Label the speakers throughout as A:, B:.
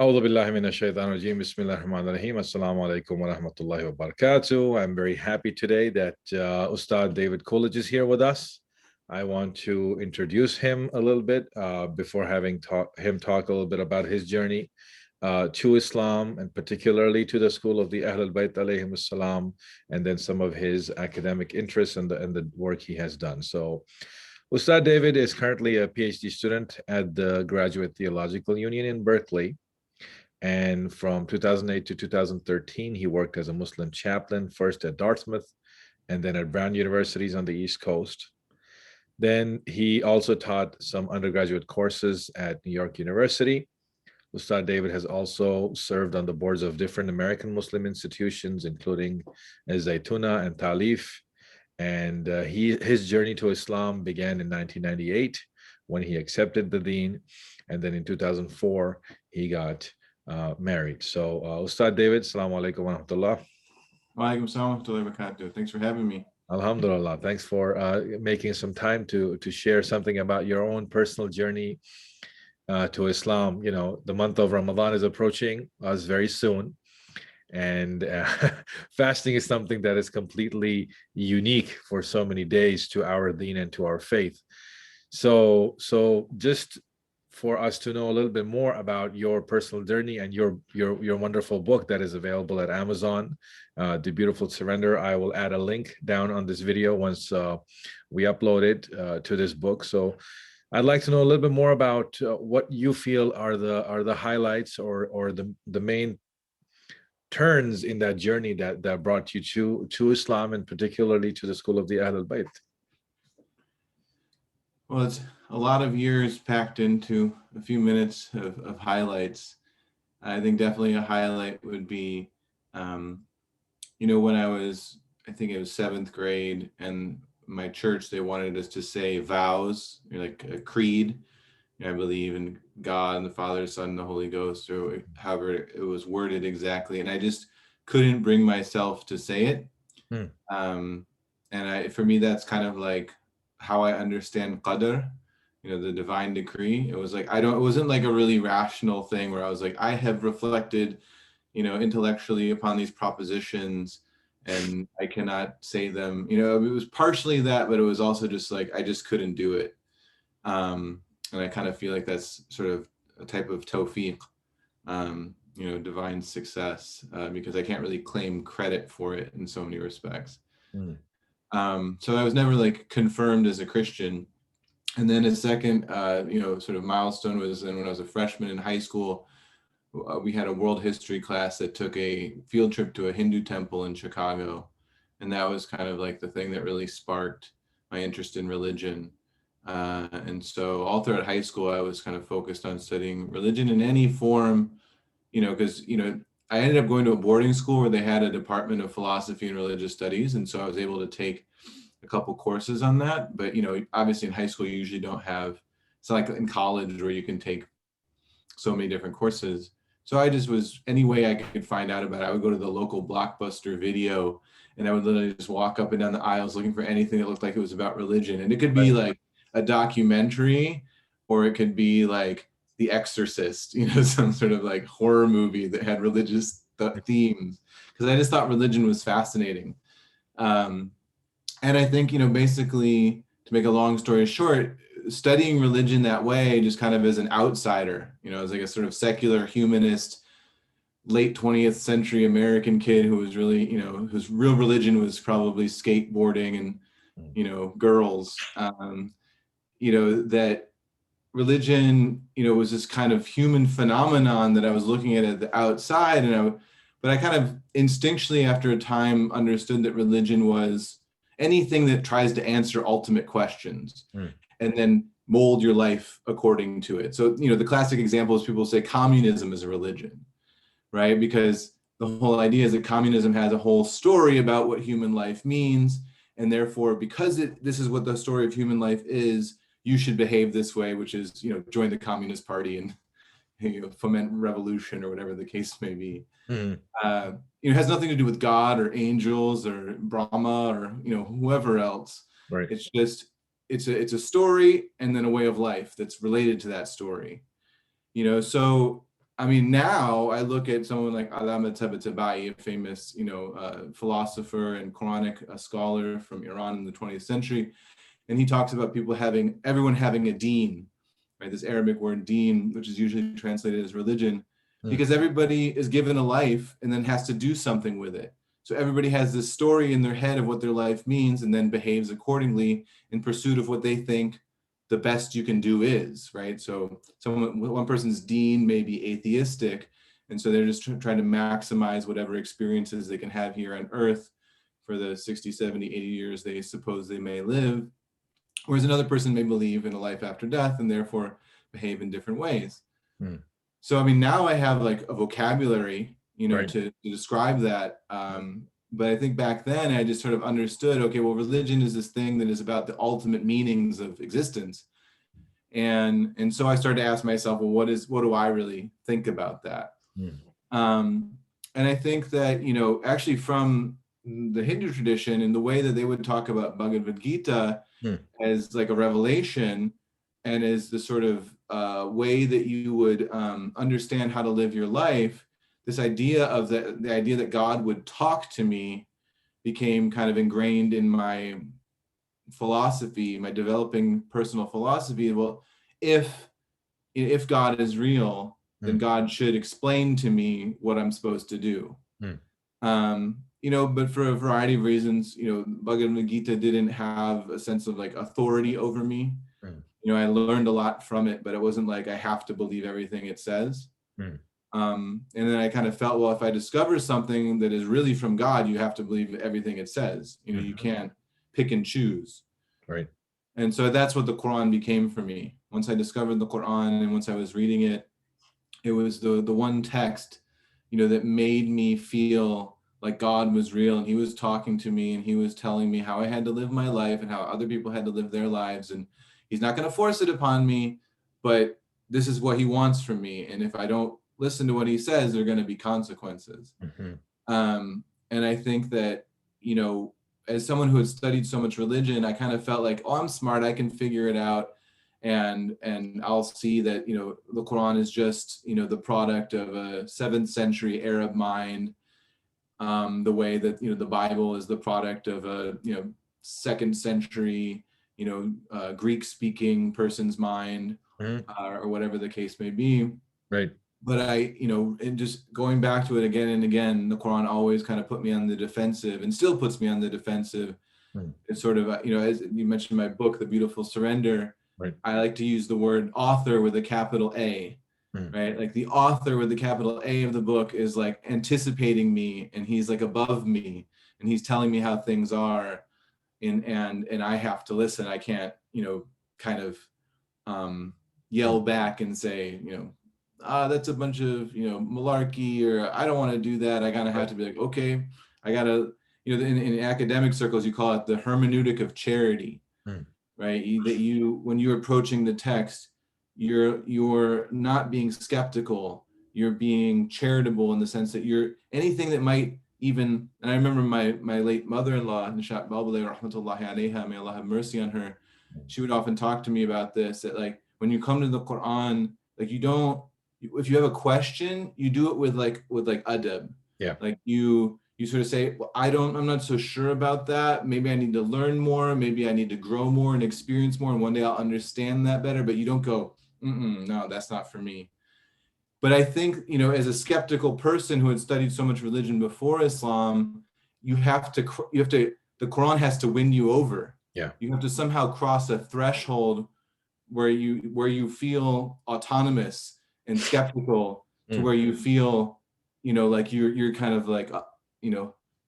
A: أعوذ بالله من الشيطان الرجيم. بسم الله الرحمن الرحيم. Assalamu alaikum wa rahmatullahi wa barakatuh. I'm very happy today that Ustadh David Coolidge is here with us. I want to introduce him a little bit before having him talk a little bit about his journey to Islam, and particularly to the school of the Ahlulbayt alayhim salam, and then some of his academic interests and the work he has done. So Ustadh David is currently a PhD student at the Graduate Theological Union in Berkeley. And from 2008 to 2013, he worked as a Muslim chaplain, first at Dartmouth and then at Brown universities on the East Coast. Then he also taught some undergraduate courses at New York University. Ustadh David has also served on the boards of different American Muslim institutions, including Zaytuna and Taleef. And his journey to Islam began in 1998 when he accepted the Deen. And then in 2004, he got married. So Ustadh David, Assalamu alaikum wa rahmatullah.
B: Wa alaikum salam wa rahmatullahi wa barakatuh. Thanks for having me.
A: Alhamdulillah. Thanks for making some time to share something about your own personal journey to Islam. You know, the month of Ramadan is approaching us very soon. And fasting is something that is completely unique for so many days to our deen and to our faith. So just for us to know a little bit more about your personal journey and your wonderful book that is available at Amazon, The Beautiful Surrender. I will add a link down on this video once we upload it to this book. So I'd like to know a little bit more about what you feel are the highlights or the main turns in that journey that brought you to Islam, and particularly to the school of the Ahlulbayt.
B: Well, it's a lot of years packed into a few minutes of highlights. I think definitely a highlight would be, when I think it was 7th grade, and my church, they wanted us to say vows, like a creed. I believe in God and the Father, Son, and the Holy Ghost, or however it was worded exactly. And I just couldn't bring myself to say it. For me, that's kind of like how I understand qadr, the divine decree. It was like, it wasn't like a really rational thing where I was like, I have reflected, intellectually upon these propositions and I cannot say them. It was partially that, but it was also just like, I just couldn't do it. And I kind of feel like that's sort of a type of tawfiq, divine success, because I can't really claim credit for it in so many respects. So I was never like confirmed as a Christian. And then a second, sort of milestone was then when I was a freshman in high school, we had a world history class that took a field trip to a Hindu temple in Chicago. And that was kind of like the thing that really sparked my interest in religion. And so all throughout high school, I was kind of focused on studying religion in any form, because, I ended up going to a boarding school where they had a department of philosophy and religious studies. And so I was able to take a couple courses on that. But, obviously in high school, you usually don't have, it's not like in college where you can take so many different courses. So I just was, any way I could find out about it, I would go to the local Blockbuster Video, and I would literally just walk up and down the aisles looking for anything that looked like it was about religion. And it could be like a documentary, or it could be like The Exorcist, some sort of like horror movie that had religious themes, because I just thought religion was fascinating. And I think, basically, to make a long story short, studying religion that way, just kind of as an outsider, as like a sort of secular humanist, late 20th century American kid who was really, whose real religion was probably skateboarding and, girls, that religion, was this kind of human phenomenon that I was looking at the outside. But I kind of instinctually after a time understood that religion was anything that tries to answer ultimate questions and then mold your life according to it. So, the classic example is people say communism is a religion, right? Because the whole idea is that communism has a whole story about what human life means. And therefore, because this is what the story of human life is, you should behave this way, which is, join the Communist Party and foment revolution or whatever the case may be. It has nothing to do with God or angels or Brahma or, whoever else.
A: Right.
B: It's just, it's a story and then a way of life that's related to that story. So I mean, now I look at someone like Allama Tabatabai, a famous, philosopher and Quranic scholar from Iran in the 20th century. And he talks about everyone having a deen, right? This Arabic word deen, which is usually translated as religion, because everybody is given a life and then has to do something with it. So everybody has this story in their head of what their life means and then behaves accordingly in pursuit of what they think the best you can do is, right? So one person's deen may be atheistic, and so they're just trying to maximize whatever experiences they can have here on earth for the 60, 70, 80 years they suppose they may live. Whereas another person may believe in a life after death and therefore behave in different ways. So, I mean, now I have like a vocabulary,
A: Right.
B: to describe that. But I think back then I just sort of understood, okay, well, religion is this thing that is about the ultimate meanings of existence. And so I started to ask myself, well, what do I really think about that? And I think that, actually from the Hindu tradition and the way that they would talk about Bhagavad Gita as like a revelation and as the sort of way that you would understand how to live your life, this idea of the idea that God would talk to me became kind of ingrained in my philosophy, my developing personal philosophy. Well, if God is real, then God should explain to me what I'm supposed to do. But for a variety of reasons, Bhagavad Gita didn't have a sense of like authority over me. I learned a lot from it, but it wasn't like I have to believe everything it says. And then I kind of felt, well, if I discover something that is really from God, you have to believe everything it says. You can't pick and choose.
A: Right.
B: And so that's what the Quran became for me. Once I discovered the Quran and once I was reading it, it was the one text, that made me feel like God was real and he was talking to me and he was telling me how I had to live my life and how other people had to live their lives. And he's not going to force it upon me, but this is what he wants from me. And if I don't listen to what he says, there are going to be consequences. And I think that, as someone who had studied so much religion, I kind of felt like, oh, I'm smart, I can figure it out. And I'll see that, the Quran is just, the product of a 7th century Arab mind, the way that, the Bible is the product of a, 2nd century, Greek speaking person's mind, or whatever the case may be.
A: Right.
B: But and just going back to it again and again, the Quran always kind of put me on the defensive and still puts me on the defensive. It's sort of, as you mentioned in my book, The Beautiful Surrender,
A: right.
B: I like to use the word author with a capital A, right? Like the author with the capital A of the book is like anticipating me and he's like above me and he's telling me how things are. And I have to listen. I can't, kind of yell back and say, that's a bunch of, malarkey, or I don't want to do that. I gotta have to be like, okay, I gotta, in academic circles, you call it the hermeneutic of charity, right? That when you're approaching the text, you're not being skeptical, you're being charitable in the sense that you're anything that might even, and I remember my late mother-in-law, Nishat Balbalay, rahmatullahi alayha, may Allah have mercy on her, she would often talk to me about this, that like, when you come to the Quran, like if you have a question, you do it with adab.
A: Yeah.
B: Like you sort of say, well, I'm not so sure about that. Maybe I need to learn more. Maybe I need to grow more and experience more. And one day I'll understand that better. But you don't go, no, that's not for me. But I think, as a skeptical person who had studied so much religion before Islam, the Quran has to win you over.
A: Yeah.
B: You have to somehow cross a threshold where you feel autonomous and skeptical to where you feel, like you're kind of like, a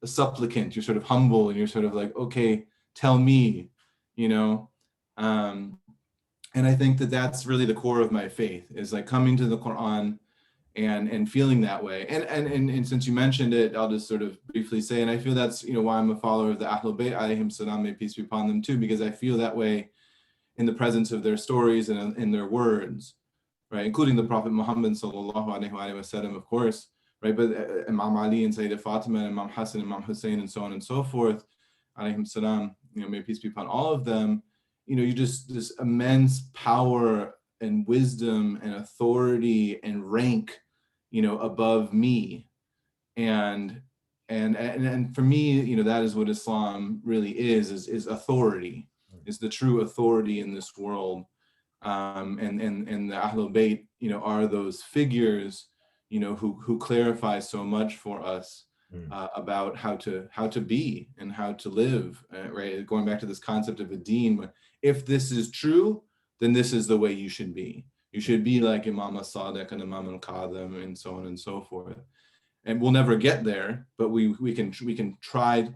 B: supplicant. You're sort of humble and you're sort of like, okay, tell me, and I think that that's really the core of my faith, is like coming to the Quran and feeling that way. And since you mentioned it, I'll just sort of briefly say, and I feel that's, why I'm a follower of the Ahlulbayt, alayhim salam, may peace be upon them too, because I feel that way in the presence of their stories and in their words, right? Including the Prophet Muhammad sallallahu alaihi wasallam, of course, right? But Imam Ali and Sayyidah Fatima and Imam Hassan and Imam Hussein and so on and so forth, alayhim salam, may peace be upon all of them. You just, this immense power and wisdom and authority and rank above me. And for me, that is what Islam really is authority, is the true authority in this world. And the Ahlulbayt, are those figures, who clarify so much for us about how to be and how to live, right? Going back to this concept of a deen, if this is true, then this is the way you should be. You should be like Imam as-Sadiq and Imam al-Qadhim and so on and so forth. And we'll never get there, but we can try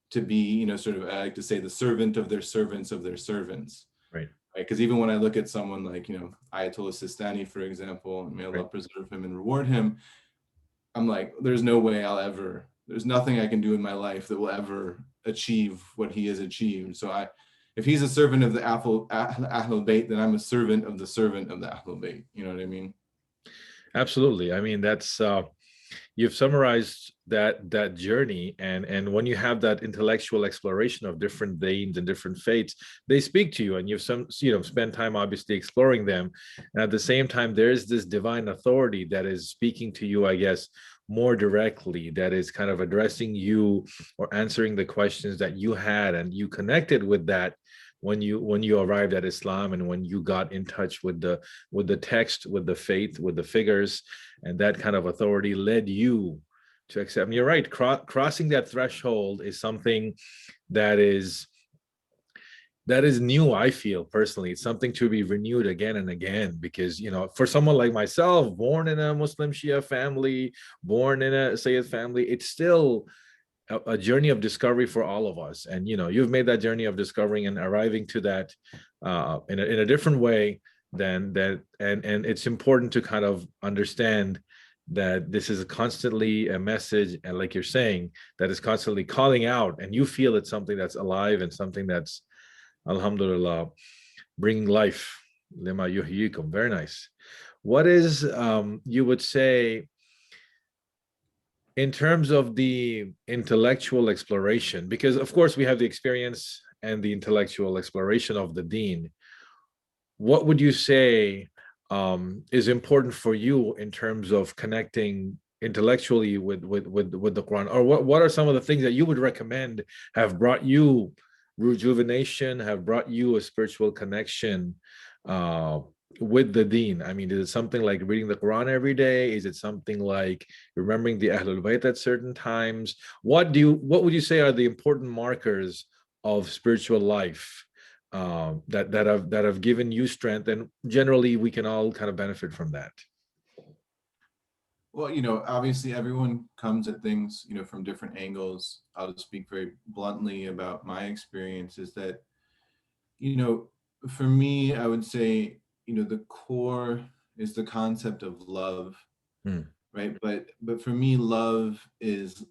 B: to be, sort of, I like to say, the servant of their servants of their servants.
A: Right.
B: Because even when I look at someone like, Ayatollah Sistani, for example, may Allah preserve him and reward him, I'm like, there's no way there's nothing I can do in my life that will ever achieve what he has achieved. So if he's a servant of the Ahlulbayt, then I'm a servant of the Ahlulbayt. You know what I mean?
A: Absolutely. I mean, that's you've summarized that journey, and when you have that intellectual exploration of different deens and different faiths, they speak to you, and you've spent time obviously exploring them, and at the same time there's this divine authority that is speaking to you, I guess, more directly, that is kind of addressing you or answering the questions that you had, and you connected with that when you arrived at Islam, and when you got in touch with the text, with the faith, with the figures, and that kind of authority led you to accept. And you're right, crossing that threshold is something that is new. I feel personally it's something to be renewed again and again, because for someone like myself, born in a Muslim Shia family, born in a Sayyid family, it's still a journey of discovery for all of us. And you've made that journey of discovering and arriving to that in a different way than that. And it's important to kind of understand that this is constantly a message, and like you're saying, that is constantly calling out, and you feel it's something that's alive and something that's, alhamdulillah, bringing life. Lima yuhyikum. Very nice. What is you would say, in terms of the intellectual exploration, because of course we have the experience and the intellectual exploration of the deen, what would you say is important for you in terms of connecting intellectually with the Quran? Or what are some of the things that you would recommend have brought you rejuvenation, have brought you a spiritual connection with the deen? I mean, is it something like reading the Quran every day? Is it something like remembering the Ahlulbayt at certain times? What would you say are the important markers of spiritual life that have given you strength, and generally we can all kind of benefit from that?
B: Well, obviously everyone comes at things, from different angles. I'll just speak very bluntly about my experience, is that, for me, I would say, the core is the concept of love, right? But for me, love is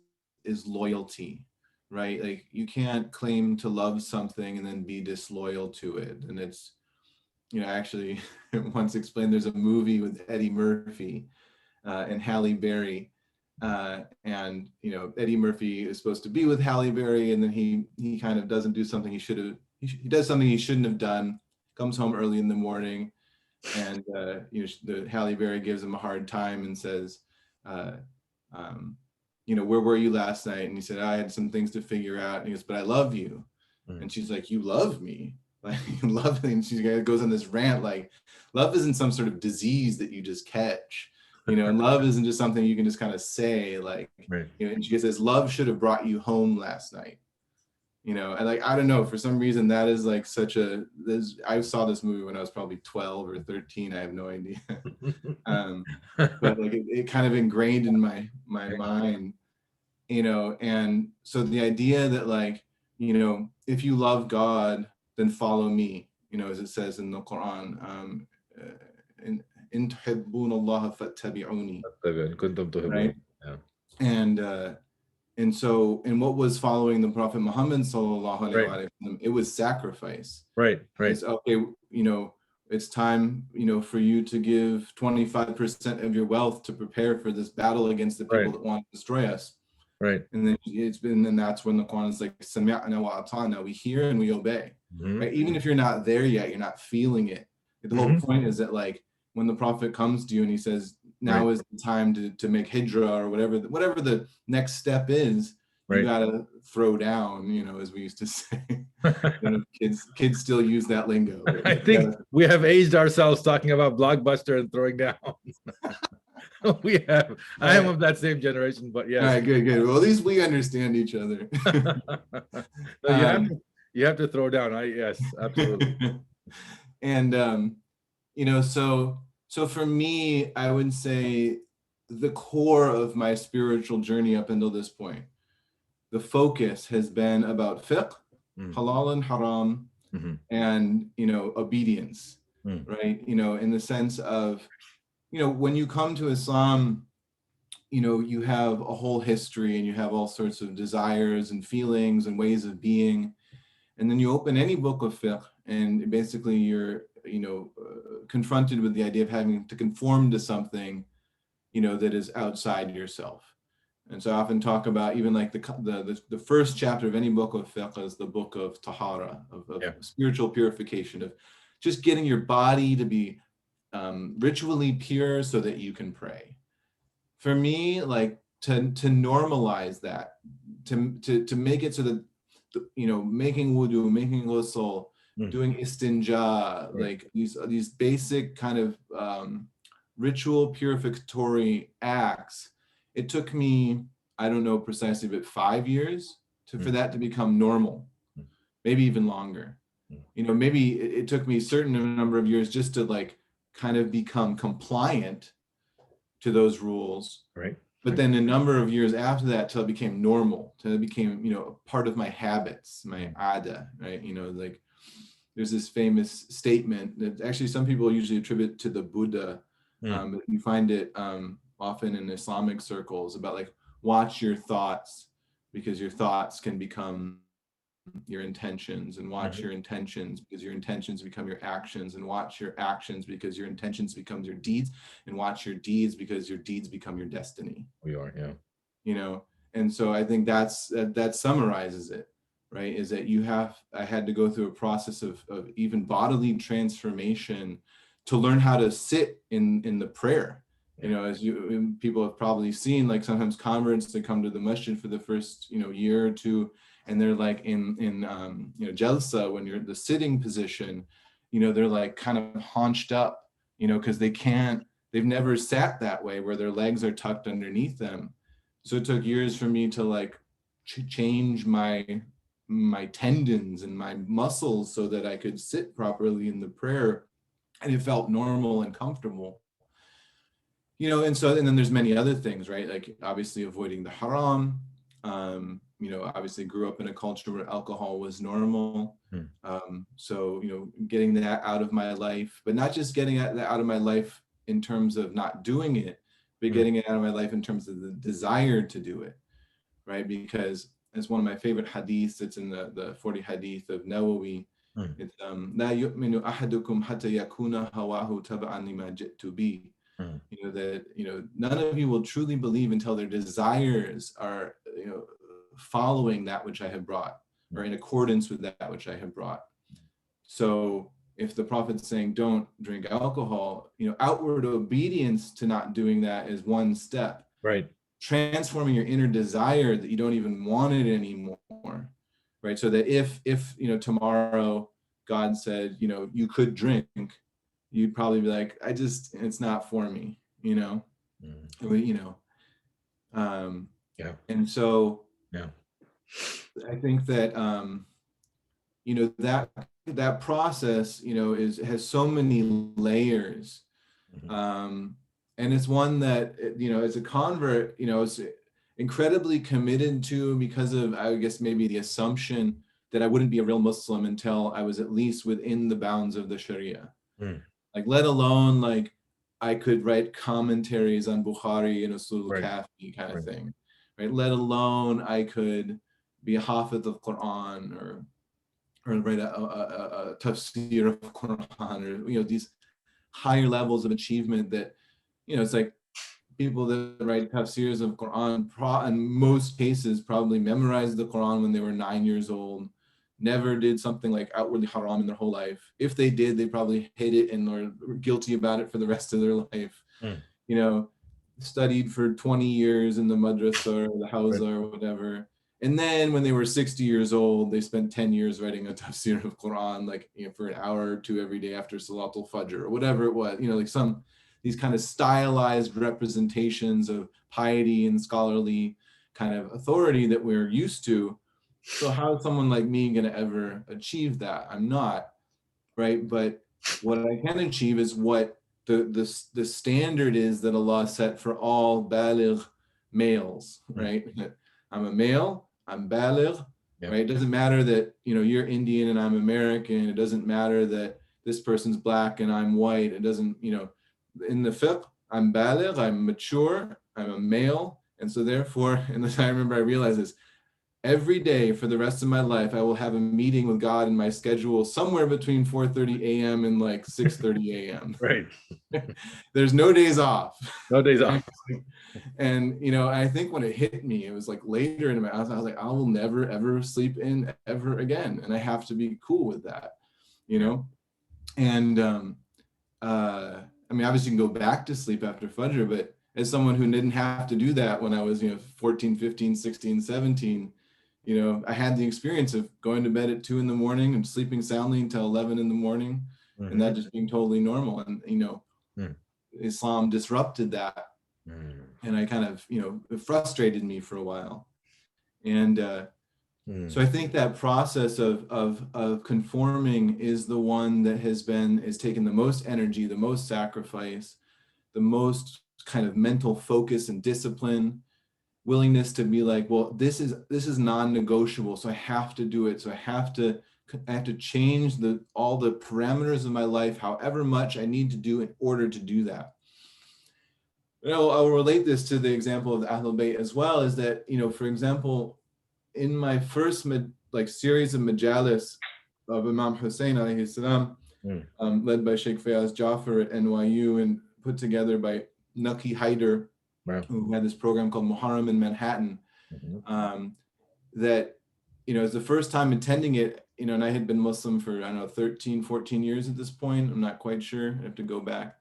B: loyalty, right? Like, you can't claim to love something and then be disloyal to it. And it's, actually once explained, there's a movie with Eddie Murphy and Halle Berry, and Eddie Murphy is supposed to be with Halle Berry, and then he kind of doesn't do something he does something he shouldn't have done, comes home early in the morning, and the Halle Berry gives him a hard time and says, where were you last night? And he said, I had some things to figure out. And he goes, but I love you. And she's like, you love me? Like, you love me? And she goes on this rant, like, love isn't some sort of disease that you just catch, and love isn't just something you can just kind of say, like,
A: Right.
B: And she says, love should have brought you home last night. And like, I don't know, for some reason that is like I saw this movie when I was probably 12 or 13. I have no idea. But like it kind of ingrained in my mind, and so the idea that, like, if you love God, then follow me, as it says in the Quran, in tuhibbuna Allah fattabi'uni, right? And so, what was following the Prophet Muhammad sallallahu alaihi wasallam, it was sacrifice.
A: Right.
B: It's okay, it's time, for you to give 25% of your wealth to prepare for this battle against the people that want to destroy us.
A: Right.
B: And then that's when the Quran is like, sami'na wa ata'na, we hear and we obey. Right? Even if you're not there yet, you're not feeling it. The whole point is that, like, when the Prophet comes to you and he says, now
A: Right.
B: is the time to make hijrah or whatever the next step is. You
A: Right.
B: gotta throw down, as we used to say. Kids still use that lingo. But
A: I think we have aged ourselves talking about Blockbuster and throwing down. I am of that same generation, but yes.
B: All right, good. Well, at least we understand each other.
A: No, you have to throw down. Yes, absolutely.
B: And so for me, I would say the core of my spiritual journey up until this point, the focus has been about fiqh, halal and haram, and obedience, right? In the sense of, when you come to Islam, you have a whole history and you have all sorts of desires and feelings and ways of being, and then you open any book of fiqh, and basically you're confronted with the idea of having to conform to something that is outside yourself. And so I often talk about even like the first chapter of any book of fiqh is the book of tahara, of spiritual purification, of just getting your body to be ritually pure so that you can pray. For me, like to normalize that, to make it so that making wudu, making ghusl, doing istinja, like these basic kind of ritual purificatory acts. It took me, I don't know precisely, but 5 years for that to become normal, maybe even longer. Maybe it took me a certain number of years just to like kind of become compliant to those rules.
A: Right.
B: But then a number of years after that, till it became normal, till it became, part of my habits, my ada, right? Like there's this famous statement that actually some people usually attribute to the Buddha. But you find it often in Islamic circles about like, watch your thoughts because your thoughts can become your intentions, and watch your intentions because your intentions become your actions, and watch your actions because your intentions becomes your deeds, and watch your deeds because your deeds become your destiny.
A: We are, yeah.
B: And so I think that summarizes it, right? Is that I had to go through a process of even bodily transformation to learn how to sit in the prayer. As people have probably seen, like sometimes converts, they come to the masjid for the first year or two, and they're like in jalsa, when you're in the sitting position, they're like kind of haunched up, because they've never sat that way where their legs are tucked underneath them. So it took years for me to like change my tendons and my muscles so that I could sit properly in the prayer, and it felt normal and comfortable. And then there's many other things, right? Like obviously avoiding the haram. Obviously grew up in a culture where alcohol was normal. So, getting that out of my life, but not just getting that out of my life in terms of not doing it, but getting it out of my life in terms of the desire to do it, right? Because it's one of my favorite hadiths. It's in the 40 hadith of Nawawi. It's la yu'minu ahadukum hatta yakuna hawahu taba'an lima ji'tu bi. That none of you will truly believe until their desires are following that which I have brought, or in accordance with that which I have brought. So if the Prophet's saying don't drink alcohol, outward obedience to not doing that is one step.
A: Right.
B: Transforming your inner desire that you don't even want it anymore, right? So that if tomorrow God said you could drink, you'd probably be like, it's not for me, And so I think that that process has so many layers, and it's one that as a convert is incredibly committed to, because of, I guess, maybe the assumption that I wouldn't be a real Muslim until I was at least within the bounds of the Sharia. Like, let alone like I could write commentaries on Bukhari and Usul al-Kafi kind of thing, right? Let alone I could be a hafidh of Quran, or write a tafsir of Quran, or these higher levels of achievement that it's like people that write tafsirs of Quran in most cases probably memorized the Quran when they were 9 years old, never did something like outwardly haram in their whole life. If they did, they probably hid it and were guilty about it for the rest of their life. you know, studied for 20 years in the madrasa or the hawza or whatever. And then when they were 60 years old, they spent 10 years writing a tafsir of Quran, like, you know, for an hour or two every day after Salatul Fajr or whatever it was, you know, like these kind of stylized representations of piety and scholarly kind of authority that we're used to. So how is someone like me going to ever achieve that? I'm not, right? But what I can achieve is what the standard is that Allah set for all baligh males, right? I'm a male, I'm baligh, right? It doesn't matter that, you know, you're Indian and I'm American. It doesn't matter that this person's black and I'm white. It doesn't, you know, in the fiqh, I'm baligh, I'm mature, I'm a male. And so therefore, and I remember I realized this, every day for the rest of my life, I will have a meeting with God in my schedule somewhere between 4:30 a.m. and like 6:30 a.m.
A: Right.
B: There's no days off.
A: No days off.
B: And, you know, I think when it hit me, it was like later in my life, I was like, I will never, ever sleep in ever again. And I have to be cool with that, you know? And I mean, obviously you can go back to sleep after Fajr, but as someone who didn't have to do that when I was, you know, 14, 15, 16, 17, you know, I had the experience of going to bed at 2 a.m. and sleeping soundly until 11 a.m. And that just being totally normal. And, you know, Islam disrupted that. And I kind of, you know, it frustrated me for a while. And so I think that process of conforming is the one that has taken the most energy, the most sacrifice, the most kind of mental focus and discipline, willingness to be like, well, this is non-negotiable, so I have to do it. So I have to change all the parameters of my life, however much I need to do in order to do that. You know, I'll relate this to the example of the Ahlulbayt as well, is that, you know, for example, in my first series of majalis of Imam Hussein alayhi salam, led by Sheikh Fayaz Jaffer at NYU and put together by Naki Haider, who had this program called Muharram in Manhattan, that, you know, as the first time attending it, you know, and I had been Muslim for, I don't know, 13, 14 years at this point. I'm not quite sure. I have to go back.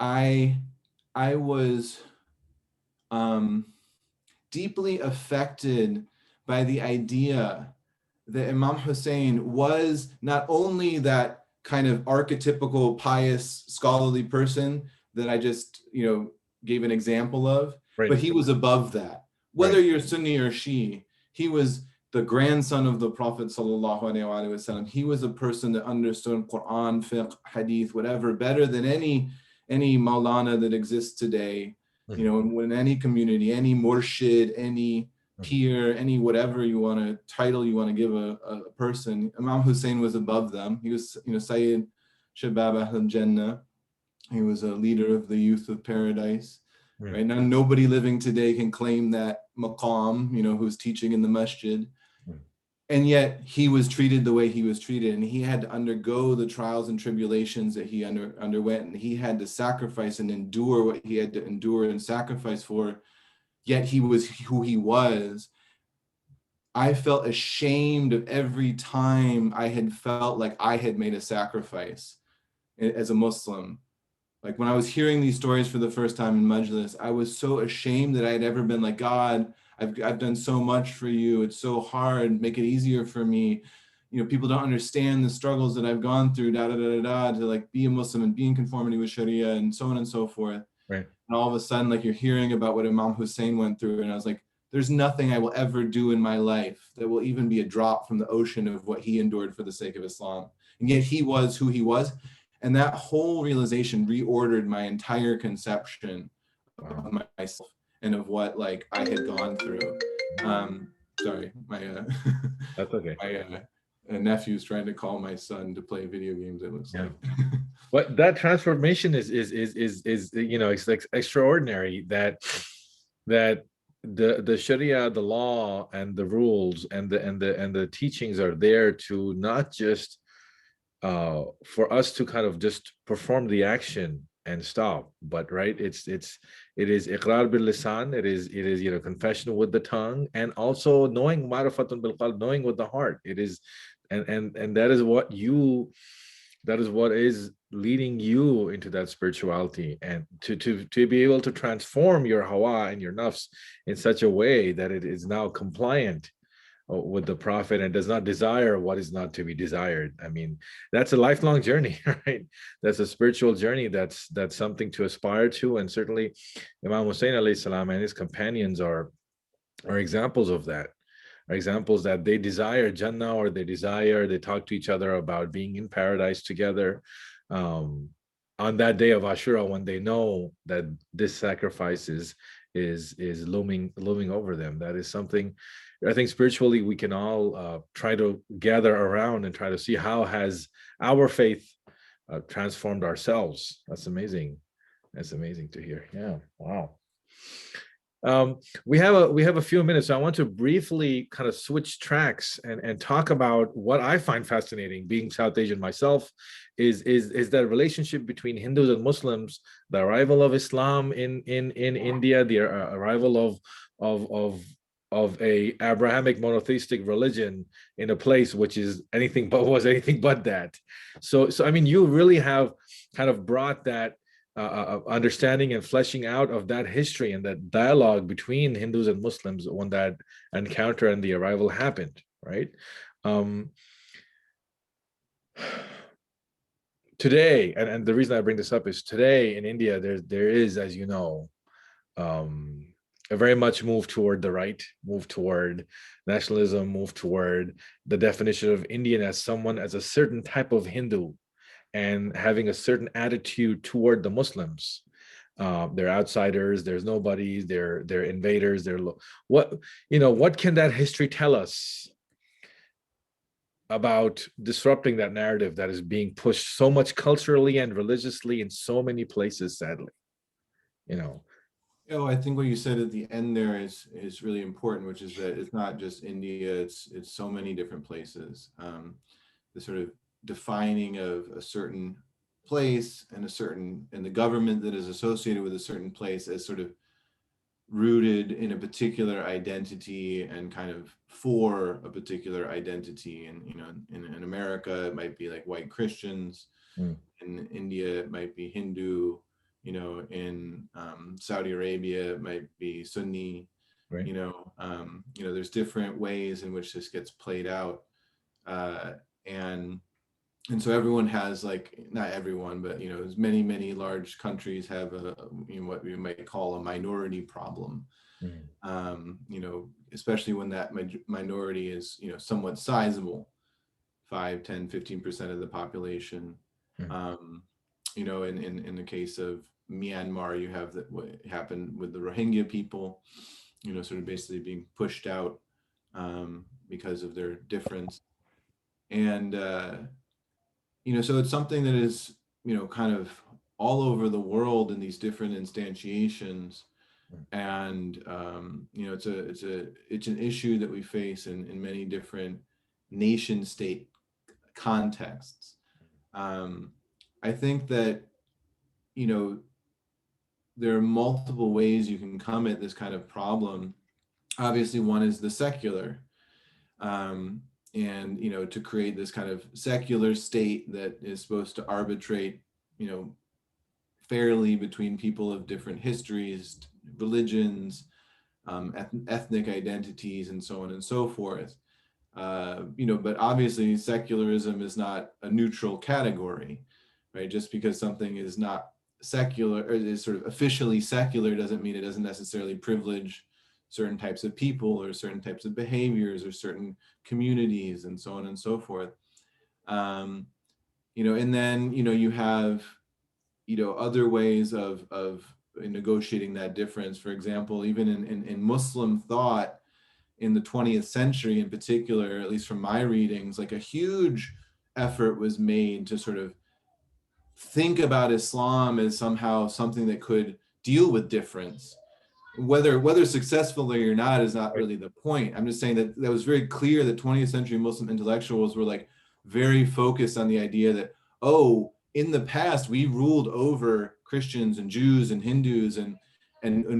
B: I was deeply affected by the idea that Imam Hussein was not only that kind of archetypical pious scholarly person that I just, you know, gave an example of, but he was above that. Whether you're Sunni or Shia, he was the grandson of the Prophet sallallahu alaihi wasallam. He was a person that understood Quran, fiqh, hadith, whatever, better than any Maulana that exists today. You know, in any community, any murshid, any peer, any whatever title you want to give a person, Imam Hussein was above them. He was, you know, Sayyid Shabab Ahl Jannah. He was a leader of the youth of paradise. Right now, nobody living today can claim that maqam, you know, who's teaching in the masjid. And yet he was treated the way he was treated, and he had to undergo the trials and tribulations that he underwent, and he had to sacrifice and endure what he had to endure and sacrifice for, yet he was who he was. I felt ashamed of every time I had felt like I had made a sacrifice as a Muslim. Like when I was hearing these stories for the first time in Majlis, I was so ashamed that I had ever been like, God, I've done so much for you. It's so hard. Make it easier for me. You know, people don't understand the struggles that I've gone through, to like be a Muslim and be in conformity with Sharia and so on and so forth. Right. And all of a sudden, like you're hearing about what Imam Hussein went through. And I was like, there's nothing I will ever do in my life that will even be a drop from the ocean of what he endured for the sake of Islam. And yet he was who he was. And that whole realization reordered my entire conception of myself and of what like I had gone through. Sorry, my
A: that's okay.
B: My nephew's trying to call my son to play video games. It looks like.
A: But that transformation is you know, it's like extraordinary that the Sharia, the law, and the rules and the teachings are there to not just for us to kind of just perform the action and stop, but it is iqrar bil lisan, it is you know, confession with the tongue, and also knowing ma'rifatun bil qalb, knowing with the heart. It is and that is what you That is what is leading you into that spirituality, and to be able to transform your hawa and your nafs in such a way that it is now compliant with the prophet and does not desire what is not to be desired. I mean, that's a lifelong journey, right? That's a spiritual journey. That's something to aspire to, and certainly Imam Hussein alayhi salam and his companions are examples of that, are examples that they desire Jannah, or they talk to each other about being in paradise together. Um, on that day of Ashura, when they know that this sacrifice is looming over them, that is something I think spiritually we can all try to gather around and try to see how has our faith transformed ourselves. That's amazing. That's amazing to hear. Yeah. Wow. We have a few minutes. So I want to briefly kind of switch tracks and talk about what I find fascinating, being South Asian myself, is that relationship between Hindus and Muslims, the arrival of Islam in India, the arrival of a Abrahamic monotheistic religion in a place which is anything but that. So I mean, you really have kind of brought that understanding and fleshing out of that history and that dialogue between Hindus and Muslims when that encounter and the arrival happened, right? Today, and the reason I bring this up is today in India, there is, as you know, a very much move toward the right, move toward nationalism, move toward the definition of Indian as someone, as a certain type of Hindu, and having a certain attitude toward the Muslims. They're outsiders, there's nobodies, they're invaders, what can that history tell us about disrupting that narrative that is being pushed so much culturally and religiously in so many places, sadly?
B: I think what you said at the end there is really important, which is that it's not just India, it's so many different places. The sort of defining of a certain place and the government that is associated with a certain place as sort of rooted in a particular identity and kind of for a particular identity. And in America it might be like white Christians. In India it might be Hindu. In Saudi Arabia it might be Sunni.
A: Right.
B: There's different ways in which this gets played out. And so everyone has, like, not everyone, but many large countries have what we might call a minority problem. Especially when that minority is somewhat sizable, 5, 10, 15% of the population. In the case of Myanmar, you have what happened with the Rohingya people, sort of basically being pushed out because of their difference. And so it's something that is kind of all over the world in these different instantiations. And it's an issue that we face in many different nation state contexts. I think that there are multiple ways you can come at this kind of problem. Obviously, one is the secular, and to create this kind of secular state that is supposed to arbitrate fairly between people of different histories, religions, ethnic identities, and so on and so forth. But obviously secularism is not a neutral category, right? Just because something is not secular, or is sort of officially secular, doesn't mean it doesn't necessarily privilege certain types of people or certain types of behaviors or certain communities and so on and so forth. And then you have other ways of negotiating that difference. For example, even in Muslim thought in the 20th century in particular, at least from my readings, like a huge effort was made to sort of think about Islam as somehow something that could deal with difference. Whether successfully or not is not really the point. I'm just saying that was very clear that 20th century Muslim intellectuals were like very focused on the idea that, in the past we ruled over Christians and Jews and Hindus and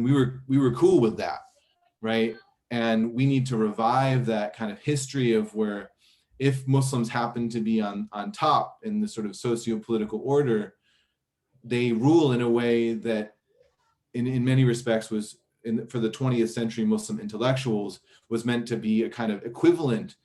B: we were cool with that, right? And we need to revive that kind of history of where if Muslims happen to be on top in the sort of socio-political order, they rule in a way that in many respects was for the 20th century Muslim intellectuals was meant to be a kind of equivalent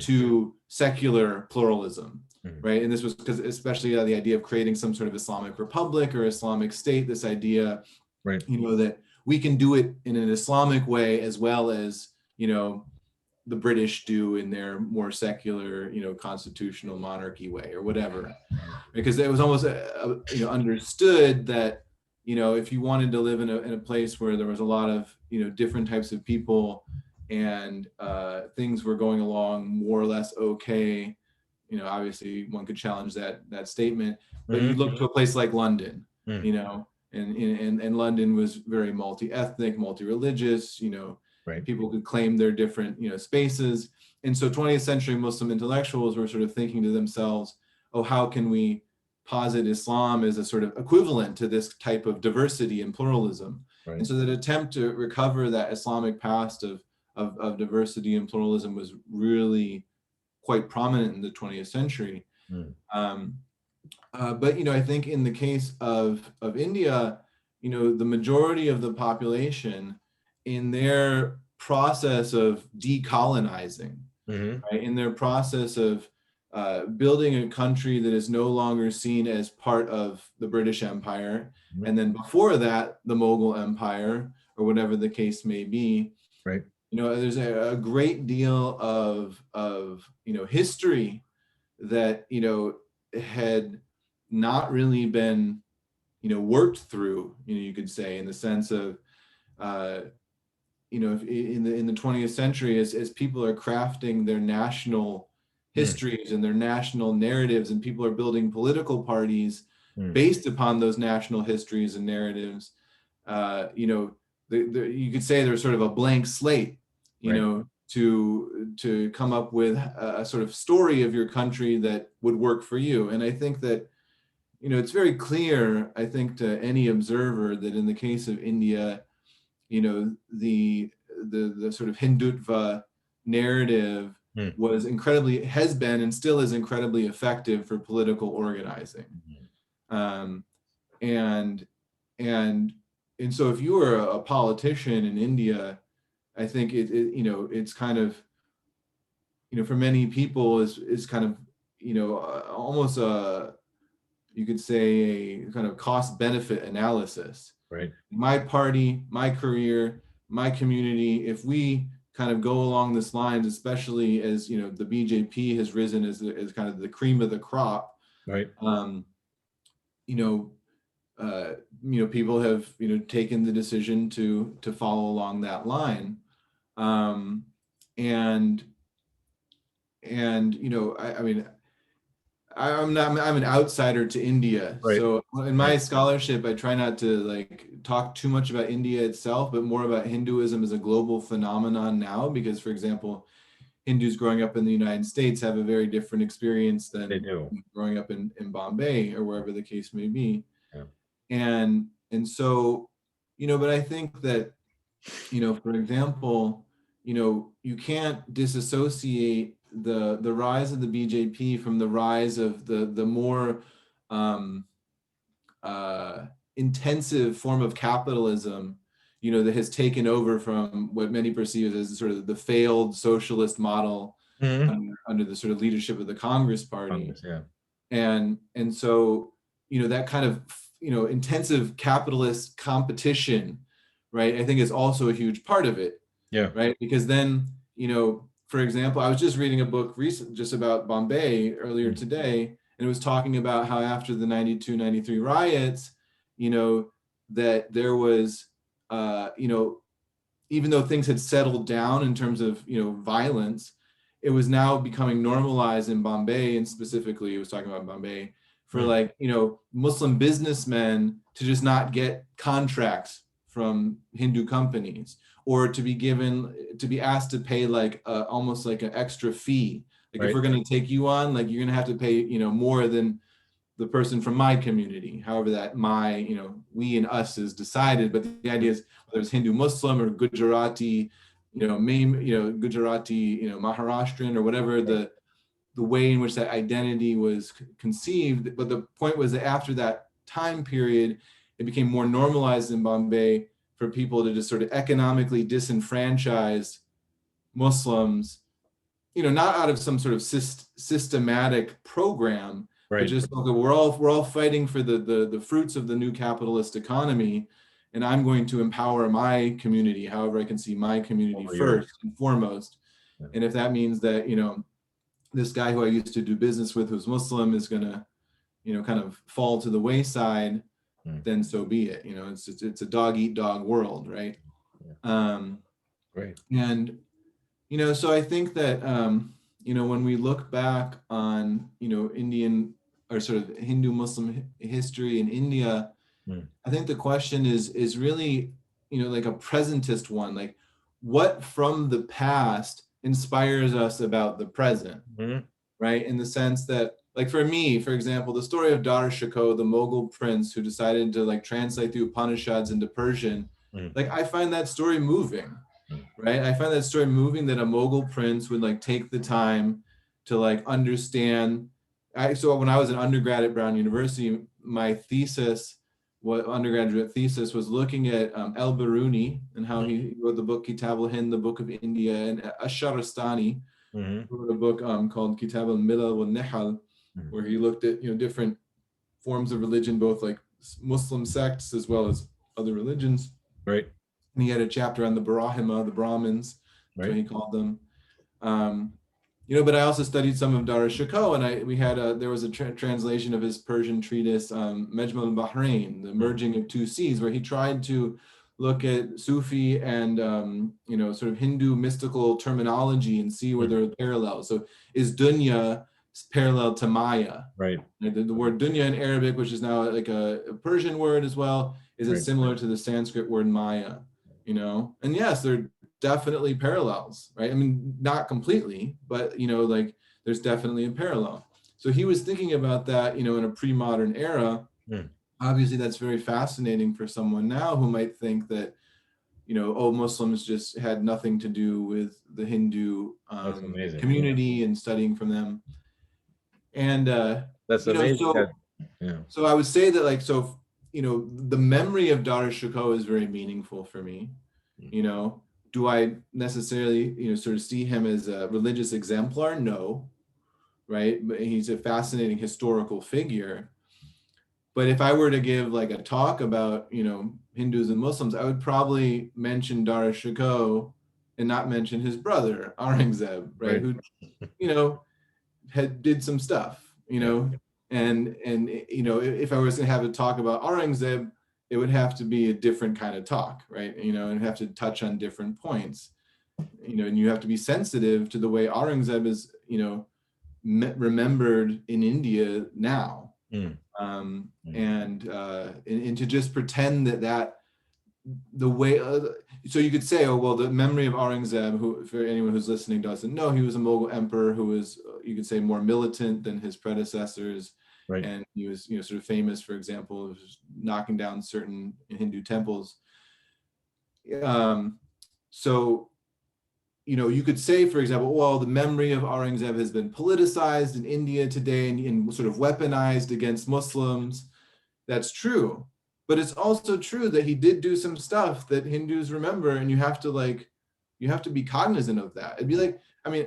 B: to secular pluralism, right? And this was because especially the idea of creating some sort of Islamic republic or Islamic state, this idea,
A: right,
B: that we can do it in an Islamic way as well as, the British do in their more secular, constitutional monarchy way or whatever, because it was almost understood that, if you wanted to live in a place where there was a lot of, different types of people and things were going along more or less okay, obviously one could challenge that statement, but you look to a place like London, and London was very multi-ethnic, multi-religious,
A: right,
B: people could claim their different, spaces. And so 20th century Muslim intellectuals were sort of thinking to themselves, oh, how can we posit Islam as a sort of equivalent to this type of diversity and pluralism?
A: right.
B: And so that attempt to recover that Islamic past of diversity and pluralism was really quite prominent in the 20th century. But, I think in the case of India, the majority of the population in their process of decolonizing, right, in their process of building a country that is no longer seen as part of the British Empire, and then before that, the Mughal Empire, or whatever the case may be,
A: right,
B: there's a great deal of history that, had not really been, worked through, you could say, in the sense of, in the 20th century, as people are crafting their national histories and their national narratives, and people are building political parties based upon those national histories and narratives, you could say there's sort of a blank slate, to come up with a sort of story of your country that would work for you. And I think that, it's very clear, I think, to any observer that in the case of India, the sort of Hindutva narrative has been and still is incredibly effective for political organizing. And so if you are a politician in India, I think it's kind of, for many people is kind of, almost you could say a kind of cost benefit analysis.
A: Right.
B: My party, my career, my community, if we kind of go along this lines, especially as, the BJP has risen as kind of the cream of the crop,
A: right,
B: people have, taken the decision to follow along that line. I'm an outsider to India.
A: Right.
B: So in my scholarship, I try not to talk too much about India itself, but more about Hinduism as a global phenomenon now, because, for example, Hindus growing up in the United States have a very different experience than
A: they do.
B: Growing up in Bombay or wherever the case may be.
A: Yeah.
B: And so, but I think that, for example, you can't disassociate the rise of the BJP from the rise of the more intensive form of capitalism, that has taken over from what many perceive as sort of the failed socialist model under the sort of leadership of the Congress Party. And so, that kind of, intensive capitalist competition, right, I think is also a huge part of it.
A: Yeah.
B: Right. Because then, for example, I was just reading a book just about Bombay earlier today, and it was talking about how after the 92, 93 riots, that there was, even though things had settled down in terms of, violence, it was now becoming normalized in Bombay, and specifically it was talking about Bombay, for Muslim businessmen to just not get contracts from Hindu companies, or to be asked to pay almost like an extra fee. If we're going to take you on, you're going to have to pay, more than the person from my community, however that we and us is decided. But the idea is whether it's Hindu Muslim or Gujarati, Gujarati, Maharashtrian or whatever the way in which that identity was conceived. But the point was that after that time period, it became more normalized in Bombay for people to just sort of economically disenfranchise Muslims, not out of some sort of systematic program, but just okay, we're all fighting for the fruits of the new capitalist economy, and I'm going to empower my community, however I can see my community first and foremost. And if that means that, this guy who I used to do business with who's Muslim is gonna, kind of fall to the wayside, then so be it. It's a dog eat dog world, right?
A: Great.
B: And so I think that when we look back on Indian or sort of Hindu Muslim history in India, I think the question is really like a presentist one, like what from the past inspires us about the present, right? In the sense that, like for me, for example, the story of Dar Shikoh, the Mughal prince who decided to like translate the Upanishads into Persian, like I find that story moving, right? I find that story moving that a Mughal prince would like take the time to like understand. So when I was an undergrad at Brown University, my undergraduate thesis was looking at al-Biruni and how he wrote the book Kitab al-Hind, the Book of India, and Ash-Sharastani wrote a book called Kitab al-Milal wal-Nihal, where he looked at different forms of religion, both like Muslim sects as well as other religions.
A: Right.
B: And he had a chapter on the Brahma, the Brahmins, so he called them. But I also studied some of Dar Shikoh, and there was a translation of his Persian treatise, Majma al-Bahrain, the merging of two seas, where he tried to look at Sufi and sort of Hindu mystical terminology and see where there are parallels. So is dunya parallel to Maya?
A: Right.
B: The word dunya in Arabic, which is now like a Persian word as well, is it similar to the Sanskrit word Maya? And yes, there are definitely parallels, right? I mean, not completely, but like there's definitely a parallel. So he was thinking about that, in a pre-modern era. Obviously, that's very fascinating for someone now who might think that, Muslims just had nothing to do with the Hindu community and studying from them. And
A: that's amazing.
B: So I would say that like, so the memory of Dar Shikoh is very meaningful for me. Do I necessarily sort of see him as a religious exemplar? No, right? But he's a fascinating historical figure. But if I were to give like a talk about Hindus and Muslims, I would probably mention Dar Shikoh and not mention his brother Aurangzeb, right? Who did some stuff, and if I was to have a talk about Aurangzeb, it would have to be a different kind of talk, right? And have to touch on different points, and you have to be sensitive to the way Aurangzeb is, remembered in India now, and to just pretend that the way, so you could say, oh, well, the memory of Aurangzeb, who, for anyone who's listening doesn't know, he was a Mughal emperor who was, you could say, more militant than his predecessors. And he was, sort of famous, for example, knocking down certain Hindu temples. So, you could say, for example, well, the memory of Aurangzeb has been politicized in India today and sort of weaponized against Muslims. That's true. But it's also true that he did do some stuff that Hindus remember, and you have to be cognizant of that. It'd be like, I mean,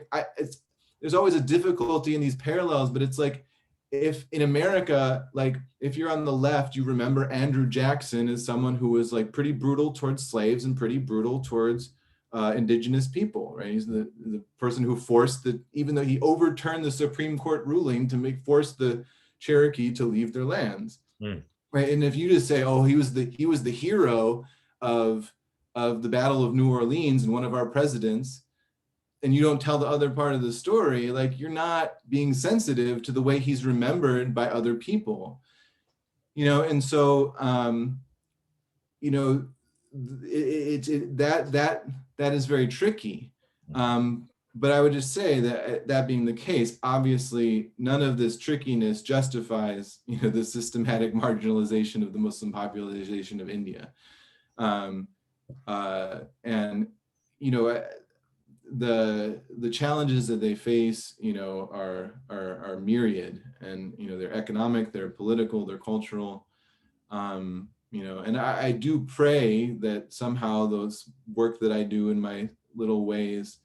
B: there's always a difficulty in these parallels, but it's like, if in America, like if you're on the left, you remember Andrew Jackson as someone who was like pretty brutal towards slaves and pretty brutal towards indigenous people, right? He's the person who forced even though he overturned the Supreme Court ruling to force the Cherokee to leave their lands. Right. And if you just say, oh, he was the hero of the Battle of New Orleans and one of our presidents, and you don't tell the other part of the story, like you're not being sensitive to the way he's remembered by other people. And so that is very tricky. But I would just say that being the case, obviously none of this trickiness justifies, the systematic marginalization of the Muslim population of India. the challenges that they face, you know, are myriad, and you know, they're economic, they're political, they're cultural. You know, and I do pray that somehow those work that I do in my little ways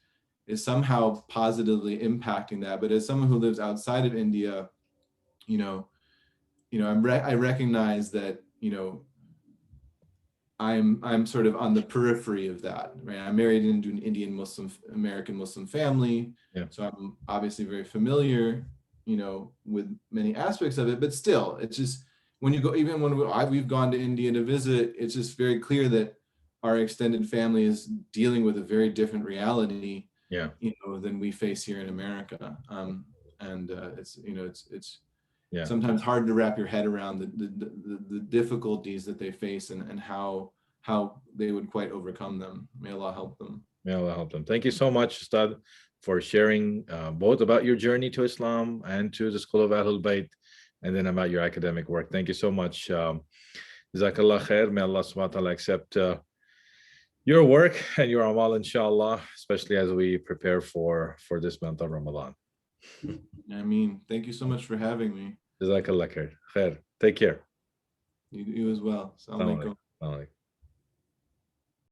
B: is somehow positively impacting that. But as someone who lives outside of India, you know, I recognize that, you know, I'm sort of on the periphery of that, right? I'm married into an Indian Muslim, American Muslim family.
A: Yeah.
B: So I'm obviously very familiar, you know, with many aspects of it, but still, it's just, when you go, even when we've gone to India to visit, it's just very clear that our extended family is dealing with a very different reality,
A: Yeah.
B: you know, than we face here in America. It's, you know, it's
A: Yeah.
B: sometimes hard to wrap your head around the difficulties that they face, and how they would quite overcome them. May Allah help them.
A: May Allah help them. Thank you so much, Ustad, for sharing both about your journey to Islam and to the School of Ahlulbayt, and then about your academic work. Thank you so much. Jazakallah khair. May Allah subhanahu wa ta'ala accept your work and your amal, inshallah, especially as we prepare for this month of Ramadan.
B: I mean, thank you so much for having me.
A: Jazakallah khair. Take care.
B: You as well. Assalamu alaikum.